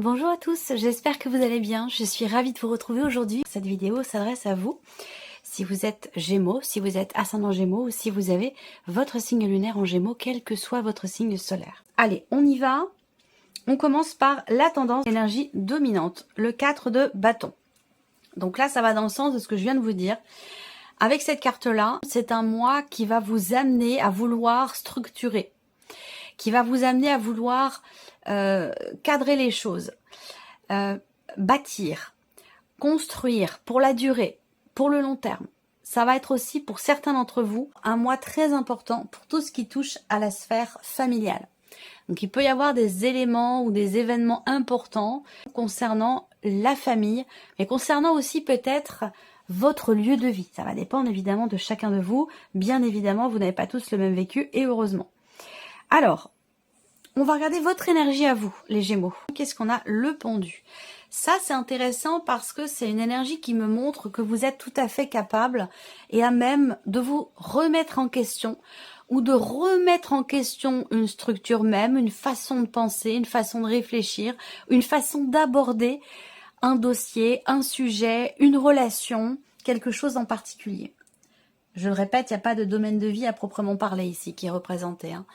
Bonjour à tous, j'espère que vous allez bien. Je suis ravie de vous retrouver aujourd'hui. Cette vidéo s'adresse à vous. Si vous êtes Gémeaux, si vous êtes ascendant Gémeaux ou si vous avez votre signe lunaire en Gémeaux, quel que soit votre signe solaire. Allez, on y va. On commence par la tendance énergie dominante, le 4 de bâton. Donc là, ça va dans le sens de ce que je viens de vous dire. Avec cette carte-là, c'est un mois qui va vous amener à vouloir structurer, qui va vous amener à vouloir cadrer les choses, bâtir, construire pour la durée, pour le long terme. Ça va être aussi pour certains d'entre vous un mois très important pour tout ce qui touche à la sphère familiale. Donc il peut y avoir des éléments ou des événements importants concernant la famille, mais concernant aussi peut-être votre lieu de vie. Ça va dépendre évidemment de chacun de vous. Bien évidemment, vous n'avez pas tous le même vécu et heureusement. Alors, on va regarder votre énergie à vous, les Gémeaux. Qu'est-ce qu'on a? Le pendu. Ça, c'est intéressant parce que c'est une énergie qui me montre que vous êtes tout à fait capable et à même de vous remettre en question ou de remettre en question une structure même, une façon de penser, une façon de réfléchir, une façon d'aborder un dossier, un sujet, une relation, quelque chose en particulier. Je le répète, il n'y a pas de domaine de vie à proprement parler ici qui est représenté, hein.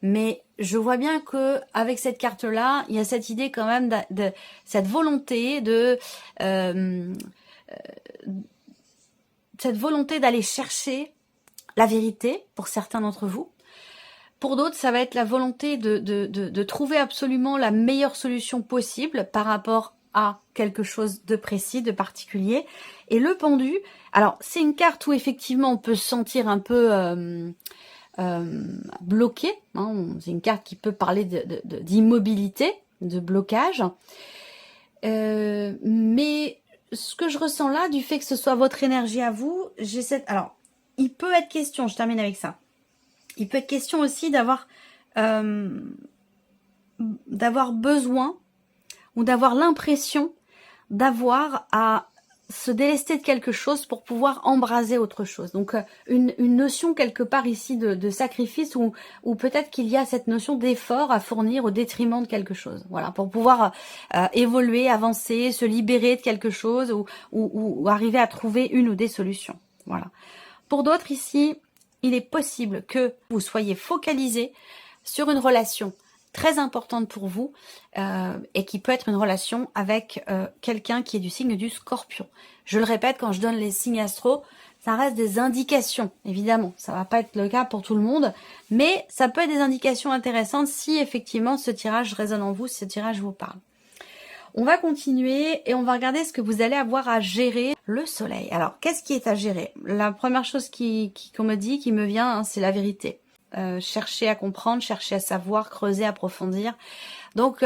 Mais je vois bien que avec cette carte-là, il y a cette idée quand même de cette volonté cette volonté d'aller chercher la vérité pour certains d'entre vous. Pour d'autres, ça va être la volonté de trouver absolument la meilleure solution possible par rapport à quelque chose de précis, de particulier. Et le pendu, alors c'est une carte où effectivement on peut se sentir un peu bloqué, hein. C'est une carte qui peut parler d'immobilité, de blocage. Mais ce que je ressens là, du fait que ce soit votre énergie à vous, alors, il peut être question, je termine avec ça, il peut être question aussi d'avoir besoin ou d'avoir l'impression d'avoir à se délester de quelque chose pour pouvoir embraser autre chose. Donc une notion quelque part ici de sacrifice ou peut-être qu'il y a cette notion d'effort à fournir au détriment de quelque chose. Voilà, pour pouvoir évoluer, avancer, se libérer de quelque chose ou arriver à trouver une ou des solutions. Voilà. Pour d'autres ici, il est possible que vous soyez focalisé sur une relation très importante pour vous et qui peut être une relation avec quelqu'un qui est du signe du Scorpion. Je le répète, quand je donne les signes astro, ça reste des indications, évidemment. Ça va pas être le cas pour tout le monde, mais ça peut être des indications intéressantes si effectivement ce tirage résonne en vous, si ce tirage vous parle. On va continuer et on va regarder ce que vous allez avoir à gérer. Le soleil. Alors, qu'est-ce qui est à gérer? La première chose qu'on me dit, qui me vient, hein, c'est la vérité. Chercher à comprendre, chercher à savoir, creuser, approfondir. Donc,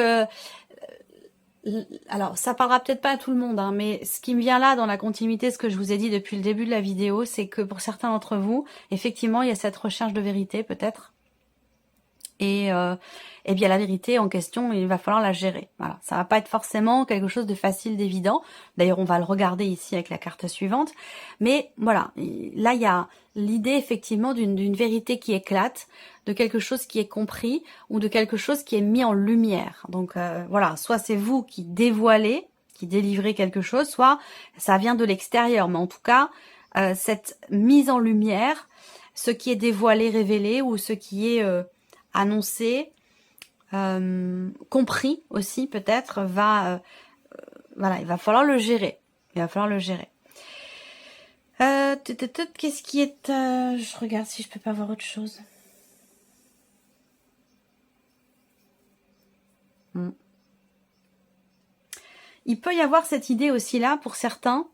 alors ça parlera peut-être pas à tout le monde, hein, mais ce qui me vient là dans la continuité, ce que je vous ai dit depuis le début de la vidéo, c'est que pour certains d'entre vous, effectivement, il y a cette recherche de vérité peut-être. Et bien la vérité en question, il va falloir la gérer. Voilà, ça va pas être forcément quelque chose de facile, d'évident. D'ailleurs, on va le regarder ici avec la carte suivante. Mais voilà, là il y a l'idée effectivement d'une vérité qui éclate, de quelque chose qui est compris ou de quelque chose qui est mis en lumière. Donc voilà, soit c'est vous qui dévoilez, qui délivrez quelque chose, soit ça vient de l'extérieur. Mais en tout cas, cette mise en lumière, ce qui est dévoilé, révélé ou ce qui est annoncé, compris aussi peut-être, voilà, il va falloir le gérer. Il va falloir le gérer. Qu'est-ce qui est... je regarde si je peux pas voir autre chose. Il peut y avoir cette idée aussi là pour certains,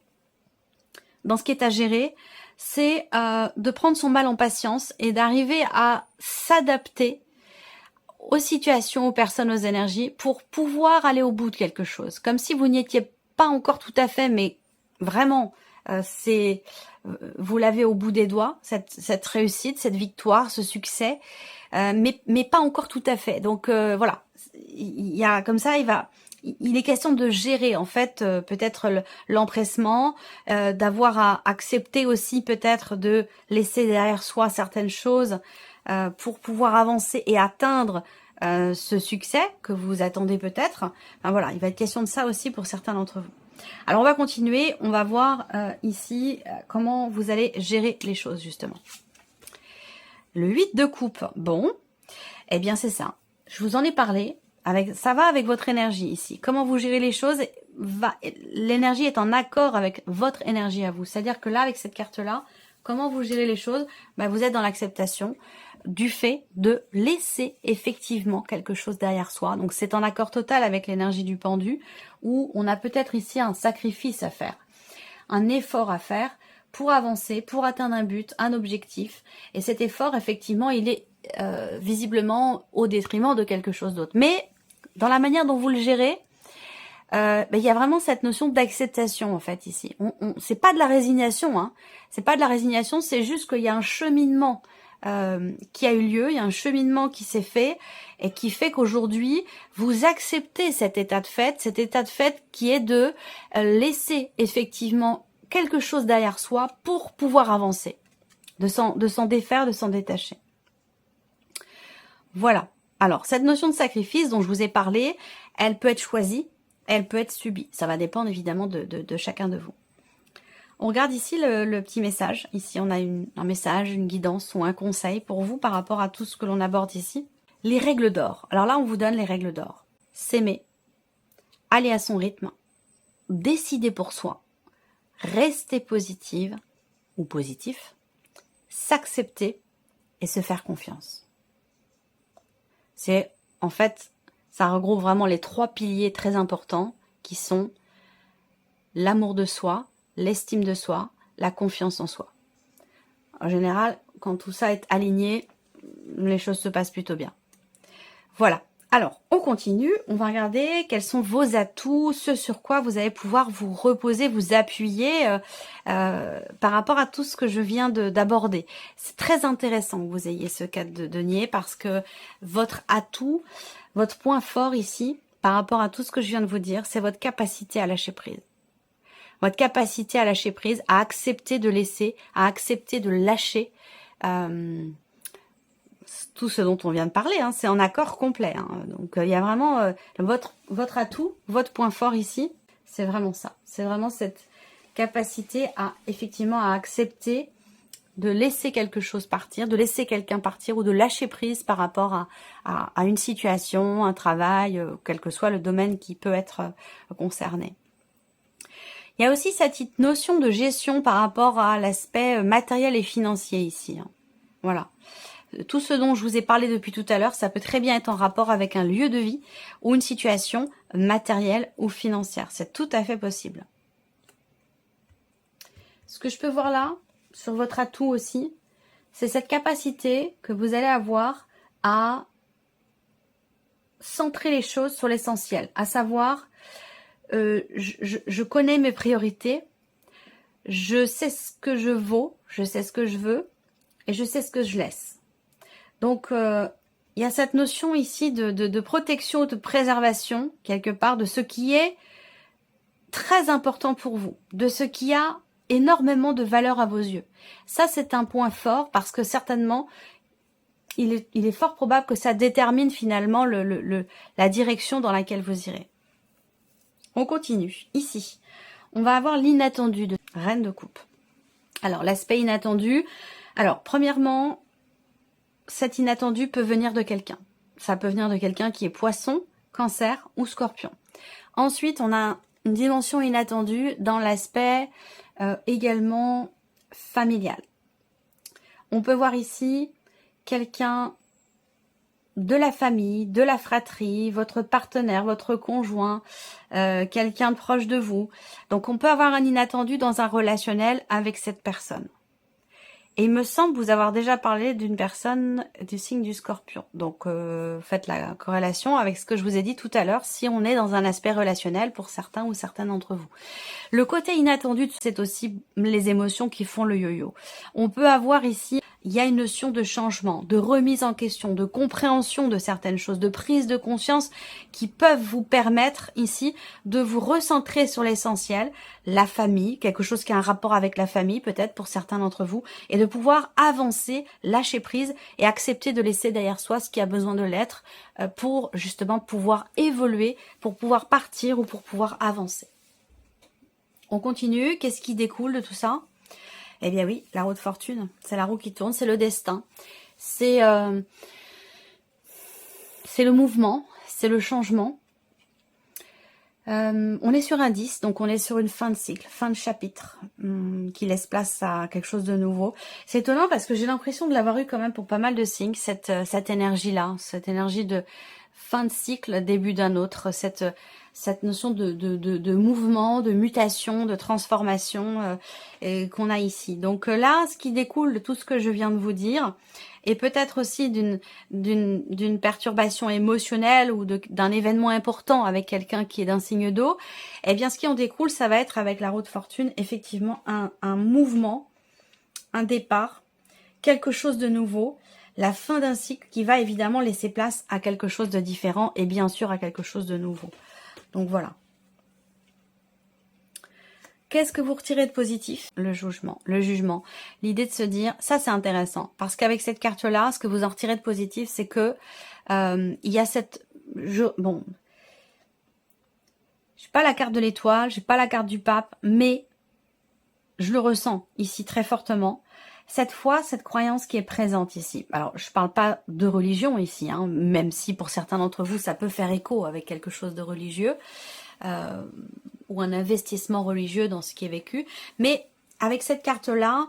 dans ce qui est à gérer, c'est de prendre son mal en patience et d'arriver à s'adapter aux situations, aux personnes, aux énergies, pour pouvoir aller au bout de quelque chose. Comme si vous n'y étiez pas encore tout à fait, mais vraiment, vous l'avez au bout des doigts, cette réussite, cette victoire, ce succès, mais pas encore tout à fait. Donc voilà, il y a comme ça, il est question de gérer en fait peut-être l'empressement, d'avoir à accepter aussi peut-être de laisser derrière soi certaines choses pour pouvoir avancer et atteindre ce succès que vous attendez peut-être. Enfin, voilà, il va être question de ça aussi pour certains d'entre vous. Alors on va continuer, on va voir ici comment vous allez gérer les choses justement. Le 8 de coupe, bon, eh bien c'est ça. Je vous en ai parlé, ça va avec votre énergie ici. Comment vous gérez les choses, l'énergie est en accord avec votre énergie à vous. C'est-à-dire que là, avec cette carte-là, comment vous gérez les choses, vous êtes dans l'acceptation du fait de laisser effectivement quelque chose derrière soi. Donc c'est en accord total avec l'énergie du pendu, où on a peut-être ici un sacrifice à faire, un effort à faire pour avancer, pour atteindre un but, un objectif. Et cet effort, effectivement, il est visiblement au détriment de quelque chose d'autre. Mais dans la manière dont vous le gérez, il y a vraiment cette notion d'acceptation en fait ici. C'est pas de la résignation, hein. C'est pas de la résignation, c'est juste qu'il y a un cheminement qui a eu lieu, il y a un cheminement qui s'est fait et qui fait qu'aujourd'hui vous acceptez cet état de fait qui est de laisser effectivement quelque chose derrière soi pour pouvoir avancer, de s'en défaire, de s'en détacher. Voilà. Alors, cette notion de sacrifice dont je vous ai parlé, elle peut être choisie, elle peut être subie. Ça va dépendre évidemment de chacun de vous. On regarde ici le petit message. Ici, on a un message, une guidance ou un conseil pour vous par rapport à tout ce que l'on aborde ici. Les règles d'or. Alors là, on vous donne les règles d'or. S'aimer, aller à son rythme, décider pour soi, rester positive ou positif, s'accepter et se faire confiance. C'est, en fait, ça regroupe vraiment les 3 piliers très importants qui sont l'amour de soi, l'estime de soi, la confiance en soi. En général, quand tout ça est aligné, les choses se passent plutôt bien. Voilà. Alors, on continue. On va regarder quels sont vos atouts, ce sur quoi vous allez pouvoir vous reposer, vous appuyer par rapport à tout ce que je viens d'aborder. C'est très intéressant que vous ayez ce 4 de denier parce que votre atout, votre point fort ici, par rapport à tout ce que je viens de vous dire, c'est votre capacité à lâcher prise. Votre capacité à lâcher prise, à accepter de laisser, à accepter de lâcher tout ce dont on vient de parler, hein, c'est en accord complet. Hein. Donc il y a vraiment votre atout, votre point fort ici, c'est vraiment ça. C'est vraiment cette capacité à effectivement à accepter de laisser quelque chose partir, de laisser quelqu'un partir ou de lâcher prise par rapport à une situation, un travail, quel que soit le domaine qui peut être concerné. Il y a aussi cette notion de gestion par rapport à l'aspect matériel et financier ici. Hein. Voilà. Tout ce dont je vous ai parlé depuis tout à l'heure, ça peut très bien être en rapport avec un lieu de vie ou une situation matérielle ou financière. C'est tout à fait possible. Ce que je peux voir là, sur votre atout aussi, c'est cette capacité que vous allez avoir à centrer les choses sur l'essentiel, à savoir, je connais mes priorités, je sais ce que je vaux, je sais ce que je veux et je sais ce que je laisse. Donc, il y a cette notion ici de protection, de préservation, quelque part, de ce qui est très important pour vous, de ce qui a énormément de valeur à vos yeux. Ça, c'est un point fort parce que certainement, il est fort probable que ça détermine finalement la direction dans laquelle vous irez. On continue. Ici, on va avoir l'inattendu de Reine de Coupe. Alors, l'aspect inattendu. Alors, premièrement, cet inattendu peut venir de quelqu'un. Ça peut venir de quelqu'un qui est Poisson, Cancer ou Scorpion. Ensuite, on a une dimension inattendue dans l'aspect également familial. On peut voir ici quelqu'un de la famille, de la fratrie, votre partenaire, votre conjoint, quelqu'un de proche de vous. Donc, on peut avoir un inattendu dans un relationnel avec cette personne. Et il me semble vous avoir déjà parlé d'une personne du signe du Scorpion. Donc, faites la corrélation avec ce que je vous ai dit tout à l'heure, si on est dans un aspect relationnel pour certains ou certaines d'entre vous. Le côté inattendu, c'est aussi les émotions qui font le yo-yo. On peut avoir ici il y a une notion de changement, de remise en question, de compréhension de certaines choses, de prise de conscience qui peuvent vous permettre ici de vous recentrer sur l'essentiel, la famille, quelque chose qui a un rapport avec la famille peut-être pour certains d'entre vous, et de pouvoir avancer, lâcher prise et accepter de laisser derrière soi ce qui a besoin de l'être pour justement pouvoir évoluer, pour pouvoir partir ou pour pouvoir avancer. On continue, qu'est-ce qui découle de tout ça? Eh bien oui, la roue de fortune, c'est la roue qui tourne, c'est le destin, c'est le mouvement, c'est le changement. On est sur un 10, donc on est sur une fin de cycle, fin de chapitre, qui laisse place à quelque chose de nouveau. C'est étonnant parce que j'ai l'impression de l'avoir eu quand même pour pas mal de signes, cette énergie-là, cette énergie de fin de cycle, début d'un autre, cette notion de mouvement, de mutation, de transformation qu'on a ici. Donc là, ce qui découle de tout ce que je viens de vous dire, et peut-être aussi d'une perturbation émotionnelle ou d'un événement important avec quelqu'un qui est d'un signe d'eau, eh bien ce qui en découle, ça va être avec la roue de fortune, effectivement un mouvement, un départ, quelque chose de nouveau, la fin d'un cycle qui va évidemment laisser place à quelque chose de différent et bien sûr à quelque chose de nouveau. Donc voilà. Qu'est-ce que vous retirez de positif? Le jugement. L'idée de se dire, ça c'est intéressant, parce qu'avec cette carte-là, ce que vous en retirez de positif, c'est que il y a cette... Bon, j'ai pas la carte de l'étoile, j'ai pas la carte du pape, mais je le ressens ici très fortement. Cette foi, cette croyance qui est présente ici. Alors, je parle pas de religion ici, hein, même si pour certains d'entre vous, ça peut faire écho avec quelque chose de religieux, ou un investissement religieux dans ce qui est vécu. Mais avec cette carte-là,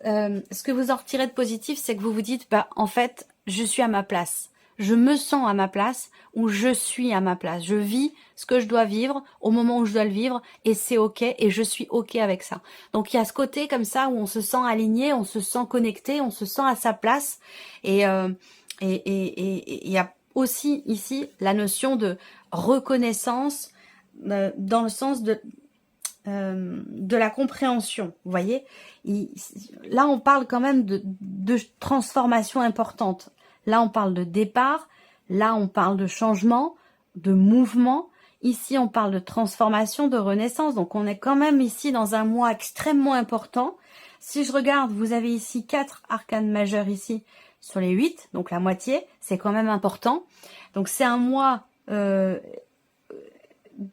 ce que vous en retirez de positif, c'est que vous vous dites, bah, en fait, je suis à ma place. Je me sens à ma place ou je suis à ma place. Je vis ce que je dois vivre au moment où je dois le vivre et c'est ok et je suis ok avec ça. Donc il y a ce côté comme ça où on se sent aligné, on se sent connecté, on se sent à sa place et il y a aussi ici la notion de reconnaissance dans le sens de la compréhension, vous voyez. Là on parle quand même de transformation importante. Là, on parle de départ. Là, on parle de changement, de mouvement. Ici, on parle de transformation, de renaissance. Donc, on est quand même ici dans un mois extrêmement important. Si je regarde, vous avez ici 4 arcanes majeures ici sur les 8. Donc, la moitié, c'est quand même important. Donc, c'est un mois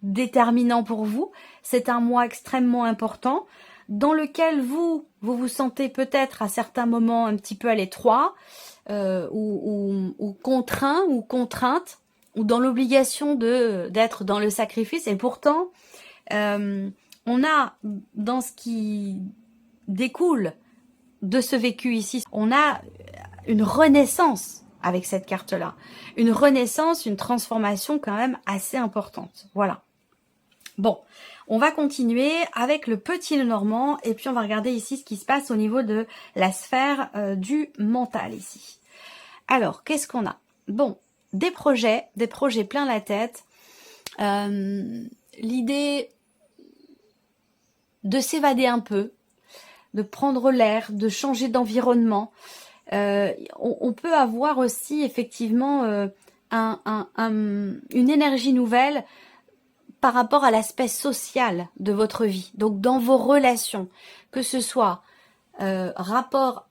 déterminant pour vous. C'est un mois extrêmement important dans lequel vous vous sentez peut-être à certains moments un petit peu à l'étroit. Ou contraint ou contrainte ou dans l'obligation d'être dans le sacrifice et pourtant on a dans ce qui découle de ce vécu ici, on a une renaissance avec cette carte là, une renaissance, une transformation quand même assez importante. Voilà. Bon, on va continuer avec le petit Lenormand et puis on va regarder ici ce qui se passe au niveau de la sphère du mental ici. Alors, qu'est-ce qu'on a? Bon, des projets plein la tête. L'idée de s'évader un peu, de prendre l'air, de changer d'environnement. On peut avoir aussi effectivement une énergie nouvelle par rapport à l'aspect social de votre vie. Donc dans vos relations, que ce soit rapport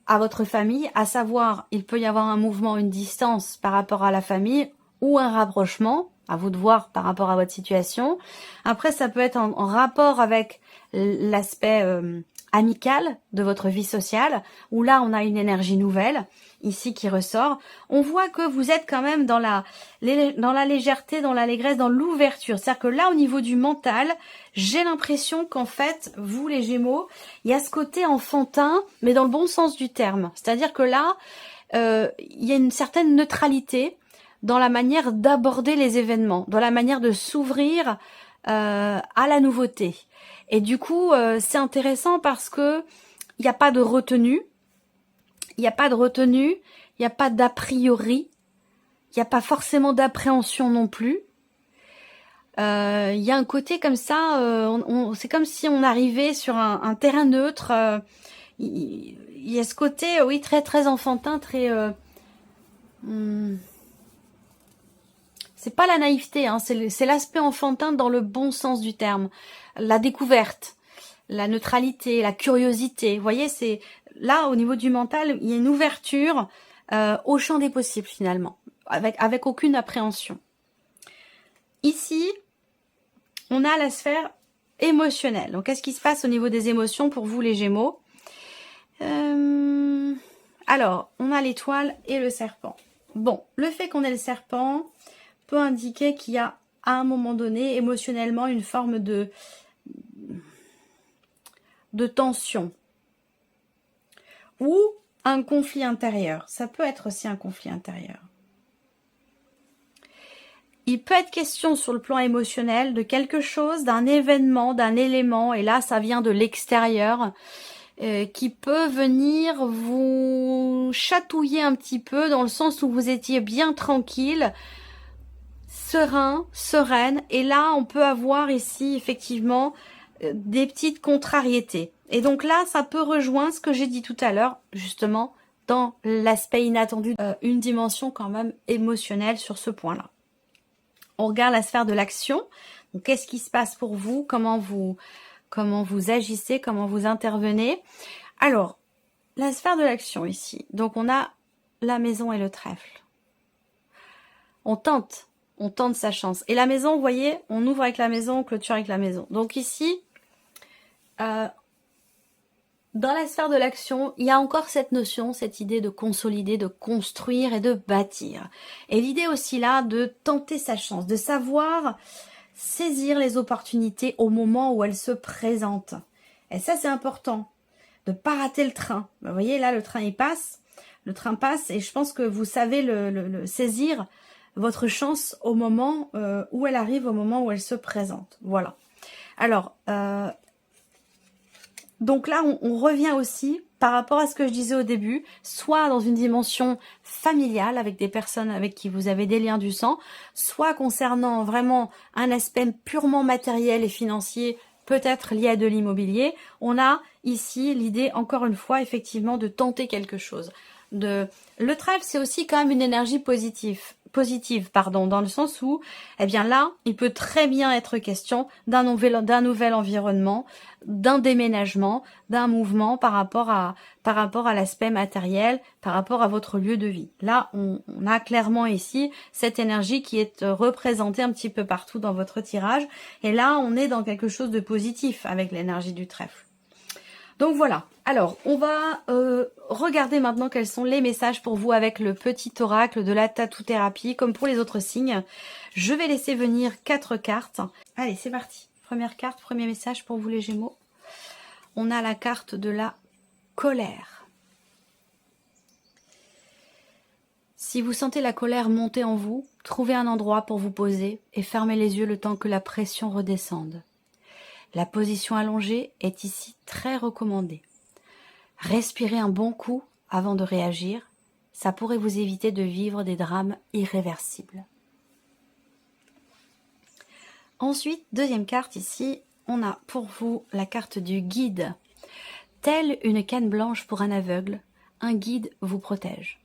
à votre famille, à savoir, il peut y avoir un mouvement, une distance par rapport à la famille ou un rapprochement, à vous de voir par rapport à votre situation. Après, ça peut être en rapport avec l'aspect amical de votre vie sociale, où là, on a une énergie nouvelle, ici, qui ressort. On voit que vous êtes quand même dans la légèreté, dans l'allégresse, dans l'ouverture. C'est-à-dire que là, au niveau du mental, j'ai l'impression qu'en fait, vous, les Gémeaux, il y a ce côté enfantin, mais dans le bon sens du terme. C'est-à-dire que là, il y a une certaine neutralité dans la manière d'aborder les événements, dans la manière de s'ouvrir à la nouveauté. Et du coup, c'est intéressant parce que il n'y a pas de retenue, il n'y a pas de retenue, il n'y a pas d'a priori, il n'y a pas forcément d'appréhension non plus. Il y a un côté comme ça, c'est comme si on arrivait sur un terrain neutre. il y a ce côté, oui, très très enfantin, très... c'est pas la naïveté, hein, c'est l'aspect enfantin dans le bon sens du terme. La découverte, la neutralité, la curiosité. Vous voyez, c'est là, au niveau du mental, il y a une ouverture au champ des possibles, finalement, avec aucune appréhension. Ici, on a la sphère émotionnelle. Donc, qu'est-ce qui se passe au niveau des émotions pour vous, les Gémeaux? Alors, on a l'étoile et le serpent. Bon, le fait qu'on ait le serpent peut indiquer qu'il y a, à un moment donné, émotionnellement, une forme de tension ou un conflit intérieur. Ça peut être aussi un conflit intérieur. Il peut être question sur le plan émotionnel de quelque chose, d'un événement, d'un élément, et là ça vient de l'extérieur, qui peut venir vous chatouiller un petit peu dans le sens où vous étiez bien tranquille, serein, sereine, et là on peut avoir ici effectivement des petites contrariétés. Et donc là ça peut rejoindre ce que j'ai dit tout à l'heure, justement dans l'aspect inattendu, une dimension quand même émotionnelle sur ce point-là. On regarde la sphère de l'action. Donc, qu'est-ce qui se passe pour vous? Comment vous agissez? Comment vous intervenez? Alors, la sphère de l'action ici. Donc, on a la maison et le trèfle. On tente sa chance. Et la maison, vous voyez, on ouvre avec la maison, on clôture avec la maison. Donc ici, dans la sphère de l'action, il y a encore cette notion, cette idée de consolider, de construire et de bâtir. Et l'idée aussi là de tenter sa chance, de savoir saisir les opportunités au moment où elles se présentent. Et ça, c'est important, de ne pas rater le train. Vous voyez, là, le train, il passe. Le train passe et je pense que vous savez le saisir, votre chance au moment où elle arrive, au moment où elle se présente. Voilà. Alors, donc là, on revient aussi par rapport à ce que je disais au début, soit dans une dimension familiale avec des personnes avec qui vous avez des liens du sang, soit concernant vraiment un aspect purement matériel et financier, peut-être lié à de l'immobilier. On a ici l'idée, encore une fois, effectivement, de tenter quelque chose. Le trèfle, c'est aussi quand même une énergie positive, dans le sens où, eh bien là, il peut très bien être question d'un nouvel environnement, d'un déménagement, d'un mouvement par rapport à l'aspect matériel, par rapport à votre lieu de vie. Là, on a clairement ici cette énergie qui est représentée un petit peu partout dans votre tirage. Et là, on est dans quelque chose de positif avec l'énergie du trèfle. Donc voilà, alors on va regarder maintenant quels sont les messages pour vous avec le petit oracle de la tatou-thérapie. Comme pour les autres signes, je vais laisser venir 4 cartes. Allez, c'est parti. Première carte, premier message pour vous les Gémeaux. On a la carte de la colère. Si vous sentez la colère monter en vous, trouvez un endroit pour vous poser et fermez les yeux le temps que la pression redescende. La position allongée est ici très recommandée. Respirez un bon coup avant de réagir, ça pourrait vous éviter de vivre des drames irréversibles. Ensuite, deuxième carte ici, on a pour vous la carte du guide. Telle une canne blanche pour un aveugle, un guide vous protège.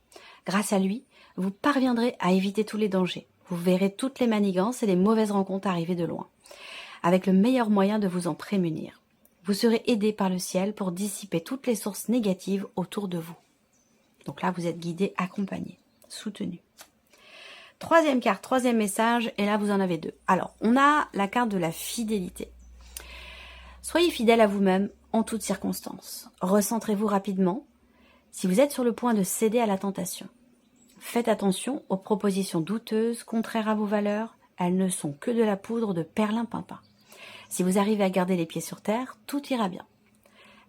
Grâce à lui, vous parviendrez à éviter tous les dangers. Vous verrez toutes les manigances et les mauvaises rencontres arriver de loin, avec le meilleur moyen de vous en prémunir. Vous serez aidé par le ciel pour dissiper toutes les sources négatives autour de vous. Donc là, vous êtes guidé, accompagné, soutenu. Troisième carte, troisième message, et là, vous en avez 2. Alors, on a la carte de la fidélité. Soyez fidèle à vous-même en toutes circonstances. Recentrez-vous rapidement si vous êtes sur le point de céder à la tentation. Faites attention aux propositions douteuses, contraires à vos valeurs. Elles ne sont que de la poudre de perlimpinpin. Si vous arrivez à garder les pieds sur terre, tout ira bien.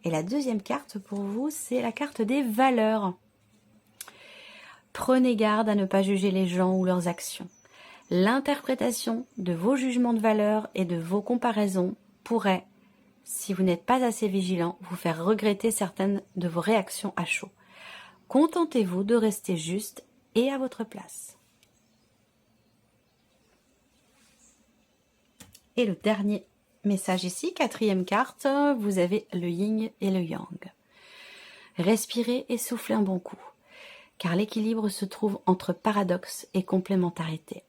Et la deuxième carte pour vous, c'est la carte des valeurs. Prenez garde à ne pas juger les gens ou leurs actions. L'interprétation de vos jugements de valeur et de vos comparaisons pourrait, si vous n'êtes pas assez vigilant, vous faire regretter certaines de vos réactions à chaud. Contentez-vous de rester juste et à votre place. Et le dernier message ici, quatrième carte, vous avez le yin et le yang. Respirez et soufflez un bon coup, car l'équilibre se trouve entre paradoxe et complémentarité.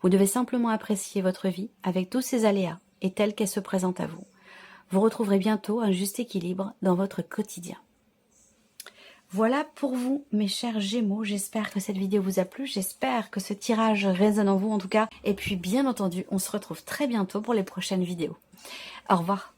Vous devez simplement apprécier votre vie avec tous ses aléas et telle qu'elle se présente à vous. Vous retrouverez bientôt un juste équilibre dans votre quotidien. Voilà pour vous, mes chers Gémeaux. J'espère que cette vidéo vous a plu. J'espère que ce tirage résonne en vous en tout cas. Et puis, bien entendu, on se retrouve très bientôt pour les prochaines vidéos. Au revoir.